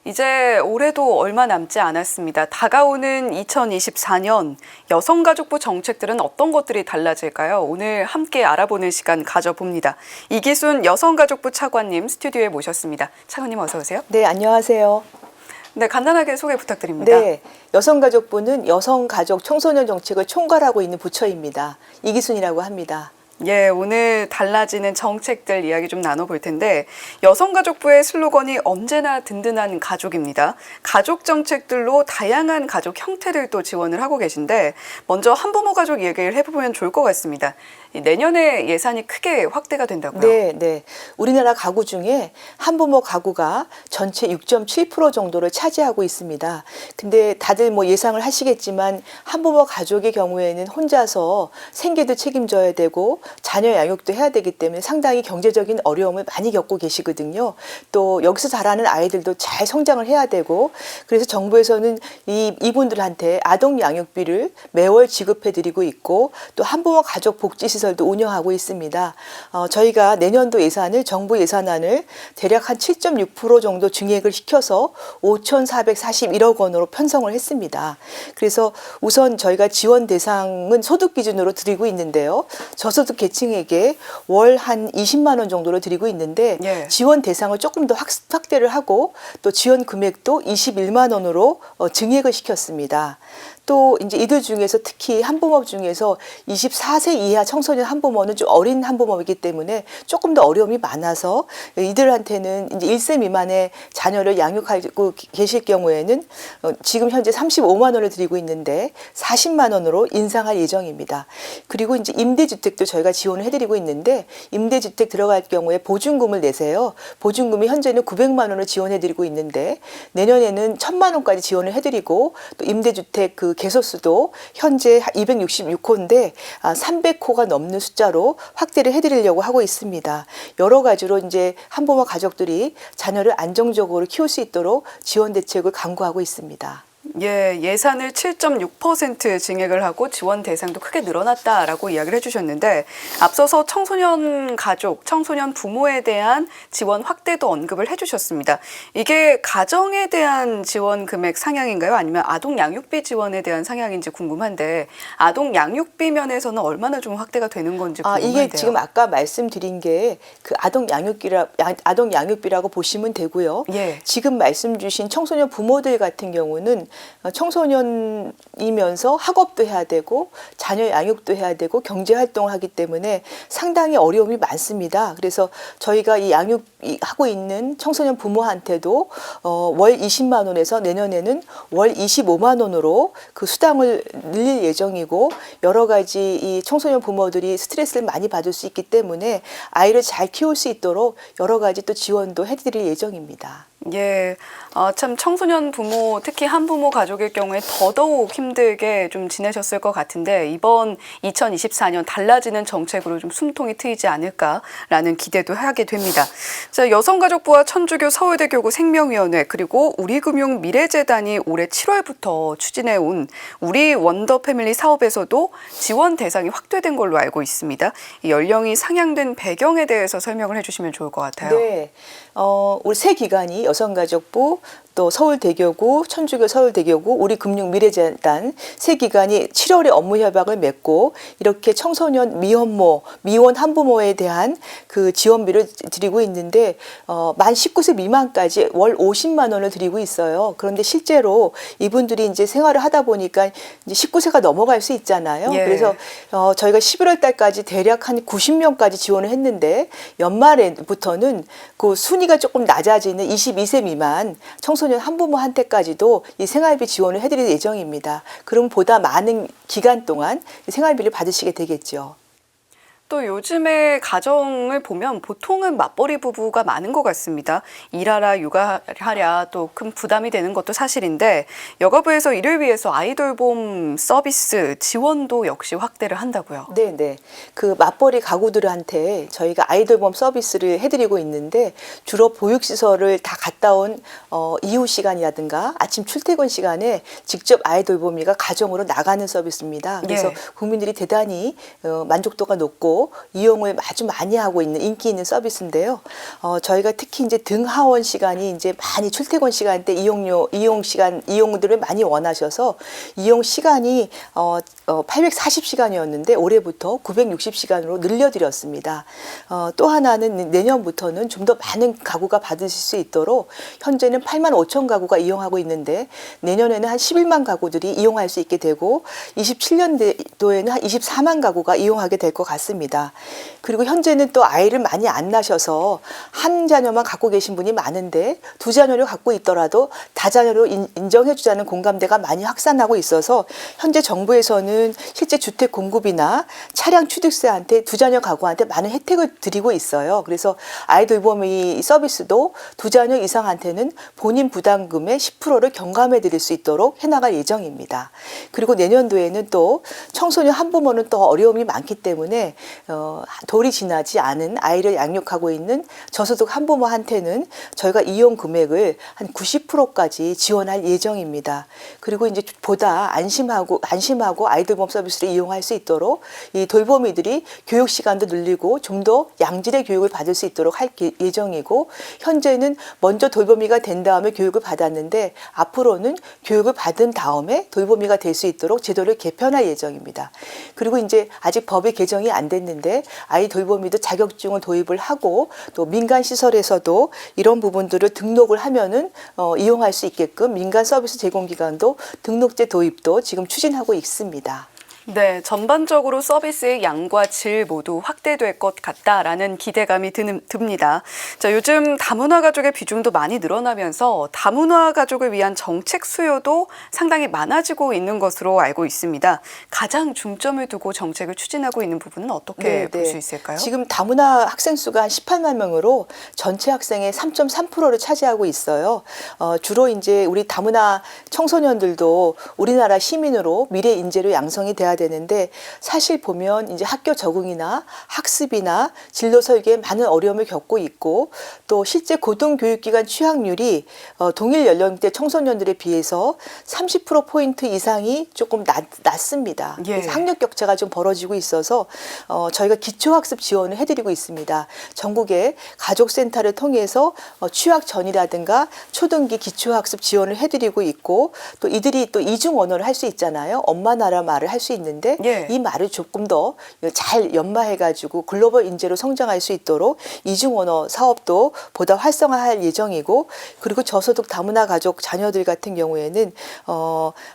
이제 올해도 얼마 남지 않았습니다. 다가오는 2024년 여성가족부 정책들은 어떤 것들이 달라질까요? 오늘 함께 알아보는 시간 가져봅니다. 이기순 여성가족부 차관님 스튜디오에 모셨습니다. 차관님 어서 오세요. 네, 안녕하세요. 네, 간단하게 소개 부탁드립니다. 네, 여성가족부는 여성가족 청소년 정책을 총괄하고 있는 부처입니다. 이기순이라고 합니다. 예, 오늘 달라지는 정책들 이야기 좀 나눠볼 텐데 여성가족부의 슬로건이 언제나 든든한 가족입니다. 가족 정책들로 다양한 가족 형태들도 지원을 하고 계신데 먼저 한부모 가족 얘기를 해보면 좋을 것 같습니다. 내년에 예산이 크게 확대가 된다고요? 네. 우리나라 가구 중에 한부모 가구가 전체 6.7% 정도를 차지하고 있습니다. 근데 다들 뭐 예상을 하시겠지만 한부모 가족의 경우에는 혼자서 생계도 책임져야 되고 자녀 양육도 해야 되기 때문에 상당히 경제적인 어려움을 많이 겪고 계시거든요. 또 여기서 자라는 아이들도 잘 성장을 해야 되고 그래서 정부에서는 이분들한테 아동 양육비를 매월 지급해 드리고 있고 또 한부모 가족 복지시설 도 운영하고 있습니다. 저희가 내년도 예산을 정부 예산안을 대략 한 7.6% 정도 증액을 시켜서 5,441억 원으로 편성을 했습니다. 그래서 우선 저희가 지원 대상은 소득 기준으로 드리고 있는데요. 저소득 계층에게 월 한 20만 원 정도로 드리고 있는데 예. 지원 대상을 조금 더 확대를 하고 또 지원 금액도 21만 원으로 증액을 시켰습니다. 또 이제 이들 중에서 특히 한부모 중에서 24세 이하 청소년 한부모는 좀 어린 한부모이기 때문에 조금 더 어려움이 많아서 이들한테는 이제 1세 미만의 자녀를 양육하고 계실 경우에는 지금 현재 35만 원을 드리고 있는데 40만 원으로 인상할 예정입니다. 그리고 이제 임대주택도 저희가 지원을 해드리고 있는데 임대주택 들어갈 경우에 보증금을 내세요. 보증금이 현재는 900만 원을 지원해드리고 있는데 내년에는 1,000만 원까지 지원을 해드리고 또 임대주택 그 개소수도 현재 266호인데 300호가 넘는 숫자로 확대를 해드리려고 하고 있습니다. 여러 가지로 이제 한부모 가족들이 자녀를 안정적으로 키울 수 있도록 지원 대책을 강구하고 있습니다. 예, 예산을 7.6% 증액을 하고 지원 대상도 크게 늘어났다라고 이야기를 해주셨는데 앞서서 청소년 가족, 청소년 부모에 대한 지원 확대도 언급을 해주셨습니다. 이게 가정에 대한 지원 금액 상향인가요? 아니면 아동 양육비 지원에 대한 상향인지 궁금한데 아동 양육비 면에서는 얼마나 좀 확대가 되는 건지 궁금한데요. 이게 지금 아까 말씀드린 게 그 아동 양육비라고 보시면 되고요. 예. 지금 말씀 주신 청소년 부모들 같은 경우는 청소년이면서 학업도 해야 되고 자녀 양육도 해야 되고 경제 활동을 하기 때문에 상당히 어려움이 많습니다. 그래서 저희가 이 양육하고 있는 청소년 부모한테도 월 20만 원에서 내년에는 월 25만 원으로 그 수당을 늘릴 예정이고 여러 가지 이 청소년 부모들이 스트레스를 많이 받을 수 있기 때문에 아이를 잘 키울 수 있도록 여러 가지 또 지원도 해드릴 예정입니다. 예, 참 청소년 부모, 특히 한부모 가족일 경우에 더더욱 힘들게 좀 지내셨을 것 같은데 이번 2024년 달라지는 정책으로 좀 숨통이 트이지 않을까라는 기대도 하게 됩니다. 자, 여성가족부와 천주교 서울대교구 생명위원회 그리고 우리금융미래재단이 올해 7월부터 추진해온 우리 원더패밀리 사업에서도 지원 대상이 확대된 걸로 알고 있습니다. 연령이 상향된 배경에 대해서 설명을 해주시면 좋을 것 같아요. 네, 우리 세 기관이 여성가족부 또 서울대교구, 천주교 서울대교구, 우리금융미래재단 세 기관이 7월에 업무 협약을 맺고 이렇게 청소년 미혼모, 미혼 한부모에 대한 그 지원비를 드리고 있는데 만 19세 미만까지 월 50만 원을 드리고 있어요. 그런데 실제로 이분들이 이제 생활을 하다 보니까 이제 19세가 넘어갈 수 있잖아요. 예. 그래서 저희가 11월 달까지 대략 한 90명까지 지원을 했는데 연말부터는 그 순위가 조금 낮아지는 22세 미만 청소년 한부모한테까지도 이 생활비 지원을 해드릴 예정입니다. 그럼 보다 많은 기간 동안 생활비를 받으시게 되겠죠. 또 요즘에 가정을 보면 보통은 맞벌이 부부가 많은 것 같습니다. 일하라 육아하랴 또 큰 부담이 되는 것도 사실인데 여가부에서 이를 위해서 아이돌봄 서비스 지원도 역시 확대를 한다고요. 네. 그 맞벌이 가구들한테 저희가 아이돌봄 서비스를 해드리고 있는데 주로 보육시설을 다 갔다 온 이후 시간이라든가 아침 출퇴근 시간에 직접 아이돌봄이가 가정으로 나가는 서비스입니다. 그래서 예. 국민들이 대단히 만족도가 높고 하고 이용을 아주 많이 하고 있는 인기 있는 서비스인데요. 저희가 특히 이제 등하원 시간이 이제 많이 출퇴근 시간대 이용들을 많이 원하셔서 이용 시간이 840시간이었는데 올해부터 960시간으로 늘려드렸습니다. 또 하나는 내년부터는 좀 더 많은 가구가 받으실 수 있도록 현재는 8만 5천 가구가 이용하고 있는데 내년에는 한 11만 가구들이 이용할 수 있게 되고 27년도에는 한 24만 가구가 이용하게 될 것 같습니다. 그리고 현재는 또 아이를 많이 안 낳으셔서 한 자녀만 갖고 계신 분이 많은데 두 자녀를 갖고 있더라도 다자녀로 인정해 주자는 공감대가 많이 확산하고 있어서 현재 정부에서는 실제 주택 공급이나 차량 취득세한테 두 자녀 가구한테 많은 혜택을 드리고 있어요. 그래서 아이 돌보미 서비스도 두 자녀 이상한테는 본인 부담금의 10%를 경감해 드릴 수 있도록 해나갈 예정입니다. 그리고 내년도에는 또 청소년 한부모는 또 어려움이 많기 때문에 돌이 지나지 않은 아이를 양육하고 있는 저소득 한부모한테는 저희가 이용 금액을 한 90%까지 지원할 예정입니다. 그리고 이제 보다 안심하고 아이돌봄 서비스를 이용할 수 있도록 이 돌보미들이 교육 시간도 늘리고 좀 더 양질의 교육을 받을 수 있도록 할 예정이고 현재는 먼저 돌보미가 된 다음에 교육을 받았는데 앞으로는 교육을 받은 다음에 돌보미가 될 수 있도록 제도를 개편할 예정입니다. 그리고 이제 아직 법이 개정이 안 됐는데 아이 돌보미도 자격증을 도입을 하고 또 민간 시설에서도 이런 부분들을 등록을 하면은 이용할 수 있게끔 민간 서비스 제공기관도 등록제 도입도 지금 추진하고 있습니다. 네, 전반적으로 서비스의 양과 질 모두 확대될 것 같다라는 기대감이 듭니다. 자, 요즘 다문화 가족의 비중도 많이 늘어나면서 다문화 가족을 위한 정책 수요도 상당히 많아지고 있는 것으로 알고 있습니다. 가장 중점을 두고 정책을 추진하고 있는 부분은 어떻게 볼 수 있을까요? 지금 다문화 학생 수가 한 18만 명으로 전체 학생의 3.3%를 차지하고 있어요. 주로 이제 우리 다문화 청소년들도 우리나라 시민으로 미래 인재로 양성이 돼야 되는데 사실 보면 이제 학교 적응이나 학습이나 진로 설계에 많은 어려움을 겪고 있고 또 실제 고등교육기관 취학률이 동일 연령대 청소년들에 비해서 30%포인트 이상이 조금 낮습니다. 예. 그래서 학력 격차가 좀 벌어지고 있어서 저희가 기초학습 지원을 해드리고 있습니다. 전국의 가족센터를 통해서 취학 전이라든가 초등기 기초학습 지원을 해드리고 있고 또 이들이 또 이중 언어를 할 수 있잖아요. 엄마 나라 말을 할 수 있는데 예. 이 말을 조금 더 잘 연마해가지고 글로벌 인재로 성장할 수 있도록 이중 언어 사업도 보다 활성화할 예정이고 그리고 저소득 다문화 가족 자녀들 같은 경우에는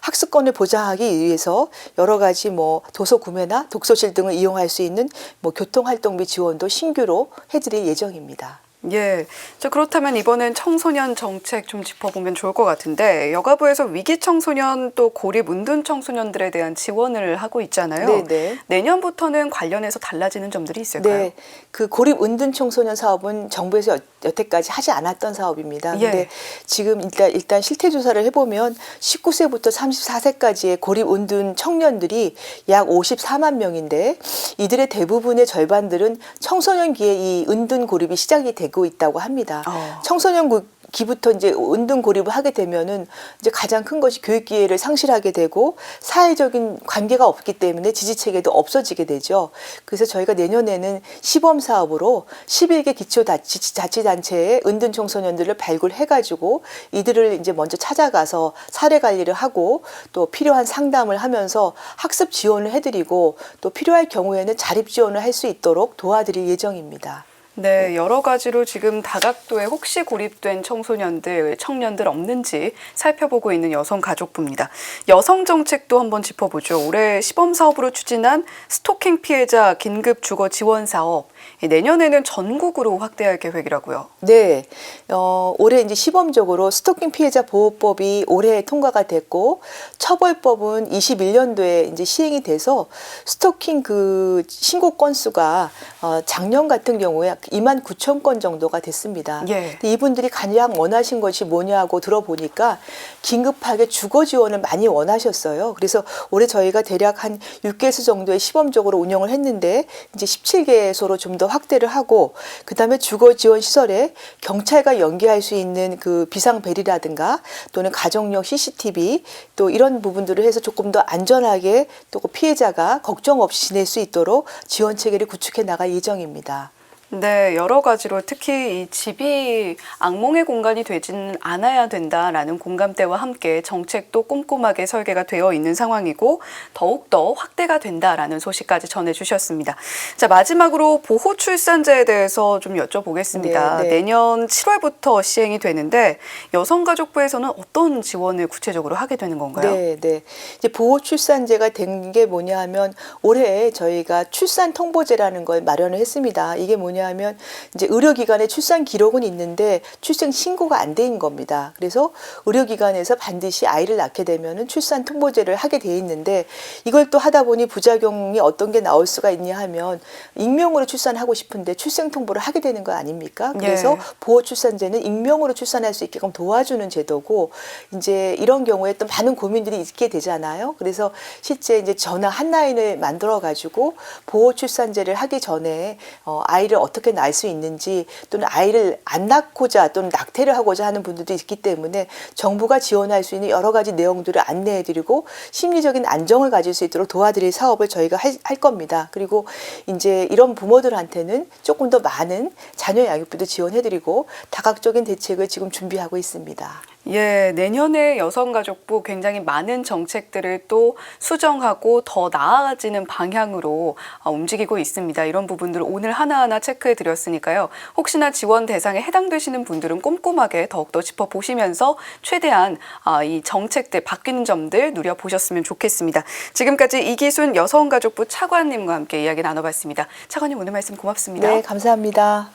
학습권을 보장하기 위해서 여러 가지 뭐 도서 구매나 독서실 등을 이용할 수 있는 뭐 교통활동비 지원도 신규로 해드릴 예정입니다. 예. 자, 그렇다면 이번엔 청소년 정책 좀 짚어보면 좋을 것 같은데 여가부에서 위기 청소년 또 고립 은둔 청소년들에 대한 지원을 하고 있잖아요. 네네. 내년부터는 관련해서 달라지는 점들이 있을까요? 네, 그 고립 은둔 청소년 사업은 정부에서 여태까지 하지 않았던 사업입니다. 예. 근데 지금 일단 실태 조사를 해보면 19세부터 34세까지의 고립 은둔 청년들이 약 54만 명인데 이들의 대부분의 절반들은 청소년기에 이 은둔 고립이 시작이 되고 있다고 합니다. 청소년기부터 이제 은둔 고립을 하게 되면은 이제 가장 큰 것이 교육 기회를 상실하게 되고 사회적인 관계가 없기 때문에 지지 체계도 없어지게 되죠. 그래서 저희가 내년에는 시범 사업으로 11개 기초자치단체의 은둔 청소년들을 발굴해가지고 이들을 이제 먼저 찾아가서 사례 관리를 하고 또 필요한 상담을 하면서 학습 지원을 해드리고 또 필요할 경우에는 자립 지원을 할 수 있도록 도와드릴 예정입니다. 네, 여러 가지로 지금 다각도에 혹시 고립된 청년들 없는지 살펴보고 있는 여성가족부입니다. 여성 정책도 한번 짚어보죠. 올해 시범 사업으로 추진한 스토킹 피해자 긴급 주거 지원 사업, 내년에는 전국으로 확대할 계획이라고요. 네, 올해 이제 시범적으로 스토킹 피해자 보호법이 올해 통과가 됐고 처벌법은 21년도에 이제 시행이 돼서 스토킹 그 신고 건수가 작년 같은 경우에 약 2만 9천 건 정도가 됐습니다. 예. 근데 이분들이 가장 원하신 것이 뭐냐고 들어보니까 긴급하게 주거 지원을 많이 원하셨어요. 그래서 올해 저희가 대략 한 6개소 정도의 시범적으로 운영을 했는데 이제 17개소로 좀 더 확대를 하고 그다음에 주거 지원 시설에 경찰과 연계할 수 있는 그 비상벨이라든가 또는 가정용 CCTV 또 이런 부분들을 해서 조금 더 안전하게 또 피해자가 걱정 없이 지낼 수 있도록 지원 체계를 구축해 나갈 예정입니다. 네, 여러 가지로 특히 이 집이 악몽의 공간이 되지는 않아야 된다라는 공감대와 함께 정책도 꼼꼼하게 설계가 되어 있는 상황이고 더욱더 확대가 된다라는 소식까지 전해주셨습니다. 자, 마지막으로 보호 출산제에 대해서 좀 여쭤보겠습니다. 네, 네. 내년 7월부터 시행이 되는데 여성가족부에서는 어떤 지원을 구체적으로 하게 되는 건가요? 네, 네. 이제 보호 출산제가 된 게 뭐냐 하면 올해 저희가 출산 통보제라는 걸 마련을 했습니다. 이게 뭐냐 하면 이제 의료기관에 출산 기록은 있는데 출생 신고가 안 돼 있는 겁니다. 그래서 의료기관에서 반드시 아이를 낳게 되면은 출산 통보제를 하게 돼 있는데 이걸 또 하다 보니 부작용이 어떤 게 나올 수가 있냐 하면 익명으로 출산하고 싶은데 출생 통보를 하게 되는 거 아닙니까? 그래서 예. 보호 출산제는 익명으로 출산할 수 있게끔 도와주는 제도고 이제 이런 경우에 또 많은 고민들이 있게 되잖아요. 그래서 실제 이제 전화 한라인을 만들어 가지고 보호 출산제를 하기 전에 아이를 어떻게 낳을 수 있는지 또는 아이를 안 낳고자 또는 낙태를 하고자 하는 분들도 있기 때문에 정부가 지원할 수 있는 여러 가지 내용들을 안내해드리고 심리적인 안정을 가질 수 있도록 도와드릴 사업을 저희가 할 겁니다. 그리고 이제 이런 부모들한테는 조금 더 많은 자녀 양육비도 지원해드리고 다각적인 대책을 지금 준비하고 있습니다. 예, 내년에 여성가족부 굉장히 많은 정책들을 또 수정하고 더 나아지는 방향으로 움직이고 있습니다. 이런 부분들을 오늘 하나하나 체크해 드렸으니까요. 혹시나 지원 대상에 해당되시는 분들은 꼼꼼하게 더욱더 짚어보시면서 최대한 이 정책들 바뀌는 점들 누려보셨으면 좋겠습니다. 지금까지 이기순 여성가족부 차관님과 함께 이야기 나눠봤습니다. 차관님 오늘 말씀 고맙습니다. 네, 감사합니다.